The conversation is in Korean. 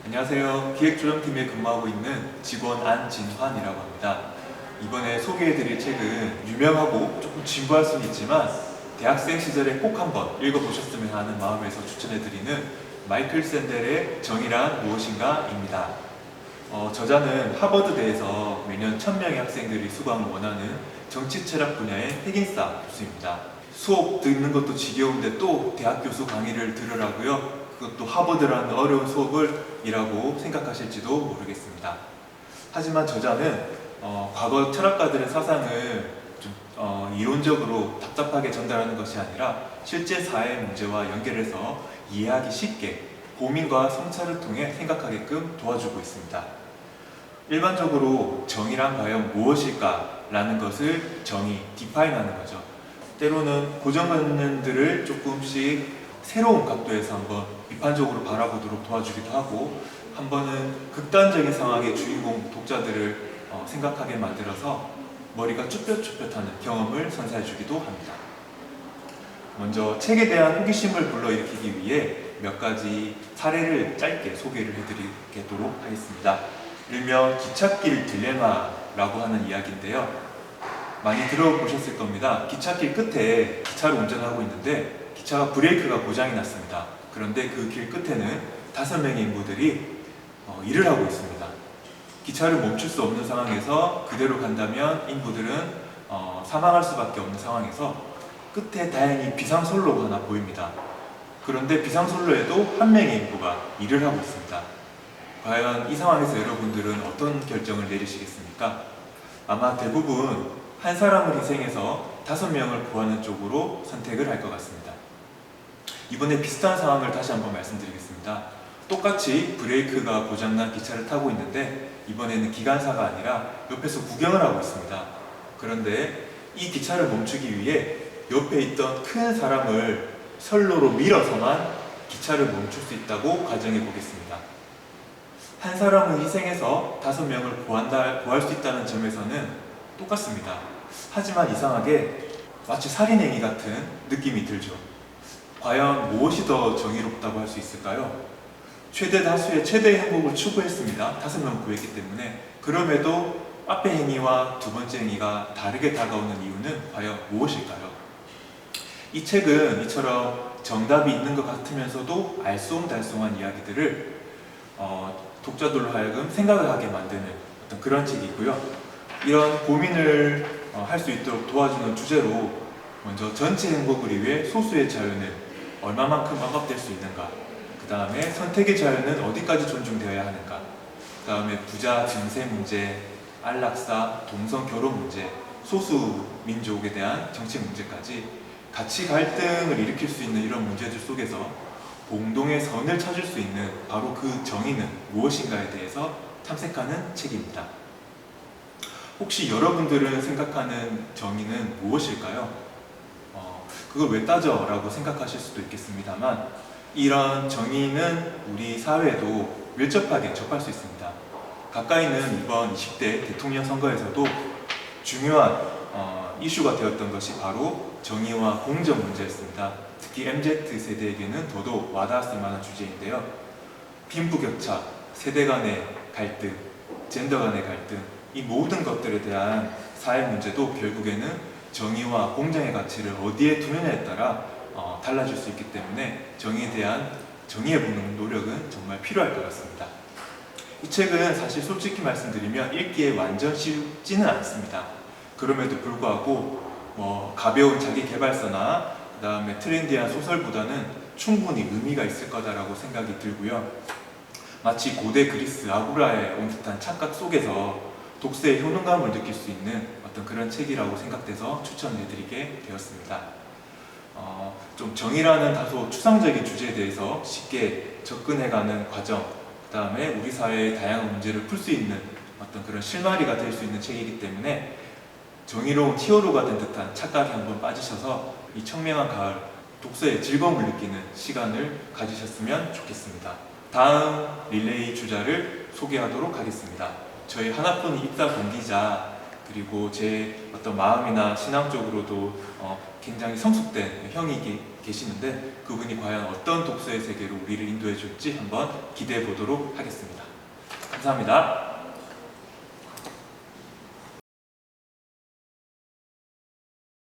안녕하세요. 기획조정팀에 근무하고 있는 직원 안진환이라고 합니다. 이번에 소개해드릴 책은 유명하고 조금 진부할 수는 있지만 대학생 시절에 꼭 한번 읽어보셨으면 하는 마음에서 추천해드리는 마이클 샌델의 정의란 무엇인가입니다. 저자는 하버드대에서 매년 1000명의 학생들이 수강을 원하는 정치철학 분야의 핵인싸 교수입니다. 수업 듣는 것도 지겨운데 또 대학 교수 강의를 들으라고요? 그것도 하버드라는 어려운 수업을이라고 생각하실지도 모르겠습니다. 하지만 저자는 과거 철학가들의 사상을 좀 이론적으로 답답하게 전달하는 것이 아니라 실제 사회 문제와 연결해서 이해하기 쉽게 고민과 성찰을 통해 생각하게끔 도와주고 있습니다. 일반적으로 정의란 과연 무엇일까? 라는 것을 디파인하는 거죠. 때로는 고정관념들을 조금씩 새로운 각도에서 한번 비판적으로 바라보도록 도와주기도 하고, 한 번은 극단적인 상황의 주인공 독자들을 생각하게 만들어서 머리가 쭈뼛쭈뼛하는 경험을 선사해주기도 합니다. 먼저 책에 대한 호기심을 불러일으키기 위해 몇 가지 사례를 짧게 소개를 해드리도록 하겠습니다. 일명 기찻길 딜레마라고 하는 이야기인데요. 많이 들어보셨을 겁니다. 기찻길 끝에 기차를 운전하고 있는데 기차가 브레이크가 고장이 났습니다. 그런데 그 길 끝에는 5명의 인부들이 일을 하고 있습니다. 기차를 멈출 수 없는 상황에서 그대로 간다면 인부들은 사망할 수밖에 없는 상황에서 끝에 다행히 비상선로가 하나 보입니다. 그런데 비상선로에도 1명의 인부가 일을 하고 있습니다. 과연 이 상황에서 여러분들은 어떤 결정을 내리시겠습니까? 아마 대부분 한 사람을 희생해서 5명을 구하는 쪽으로 선택을 할 것 같습니다. 이번에 비슷한 상황을 다시 한번 말씀드리겠습니다. 똑같이 브레이크가 고장난 기차를 타고 있는데 이번에는 기관사가 아니라 옆에서 구경을 하고 있습니다. 그런데 이 기차를 멈추기 위해 옆에 있던 큰 사람을 선로로 밀어서만 기차를 멈출 수 있다고 가정해 보겠습니다. 한 사람을 희생해서 5명을 구할 수 있다는 점에서는 똑같습니다. 하지만 이상하게 마치 살인행위 같은 느낌이 들죠. 과연 무엇이 더 정의롭다고 할 수 있을까요? 최대 다수의 최대의 행복을 추구했습니다. 5명 구했기 때문에. 그럼에도 앞의 행위와 두 번째 행위가 다르게 다가오는 이유는 과연 무엇일까요? 이 책은 이처럼 정답이 있는 것 같으면서도 알쏭달쏭한 이야기들을 독자들로 하여금 생각을 하게 만드는 어떤 그런 책이고요. 이런 고민을 할 수 있도록 도와주는 주제로 먼저 전체 행복을 위해 소수의 자유는 얼마만큼 억압될 수 있는가, 그 다음에 선택의 자유는 어디까지 존중되어야 하는가, 그 다음에 부자 증세 문제, 안락사, 동성 결혼 문제, 소수 민족에 대한 정책 문제까지 가치 갈등을 일으킬 수 있는 이런 문제들 속에서 공동의 선을 찾을 수 있는 바로 그 정의는 무엇인가에 대해서 탐색하는 책입니다. 혹시 여러분들은 생각하는 정의는 무엇일까요? 그걸 왜 따져? 라고 생각하실 수도 있겠습니다만, 이런 정의는 우리 사회에도 밀접하게 접할 수 있습니다. 가까이는 이번 20대 대통령 선거에서도 중요한 이슈가 되었던 것이 바로 정의와 공정 문제였습니다. 특히 MZ세대에게는 더더욱 와닿았을 만한 주제인데요. 빈부격차, 세대 간의 갈등, 젠더 간의 갈등, 이 모든 것들에 대한 사회 문제도 결국에는 정의와 공정의 가치를 어디에 두느냐에 따라 달라질 수 있기 때문에 정의에 보는 노력은 정말 필요할 것 같습니다. 이 책은 사실 솔직히 말씀드리면 읽기에 완전 쉽지는 않습니다. 그럼에도 불구하고 가벼운 자기계발서나 그 다음에 트렌디한 소설보다는 충분히 의미가 있을 거다라고 생각이 들고요. 마치 고대 그리스 아고라에 온 듯한 착각 속에서 독서의 효능감을 느낄 수 있는 어떤 그런 책이라고 생각돼서 추천해드리게 되었습니다. 좀 정의라는 다소 추상적인 주제에 대해서 쉽게 접근해가는 과정, 그 다음에 우리 사회의 다양한 문제를 풀 수 있는 어떤 그런 실마리가 될 수 있는 책이기 때문에 정의로운 히어로가 된 듯한 착각에 한번 빠지셔서 이 청명한 가을 독서의 즐거움을 느끼는 시간을 가지셨으면 좋겠습니다. 다음 릴레이 주자를 소개하도록 하겠습니다. 저희 하나뿐인 입사 동기자, 그리고 제 어떤 마음이나 신앙적으로도 굉장히 성숙된 형이 계시는데 그분이 과연 어떤 독서의 세계로 우리를 인도해 줄지 한번 기대해 보도록 하겠습니다. 감사합니다.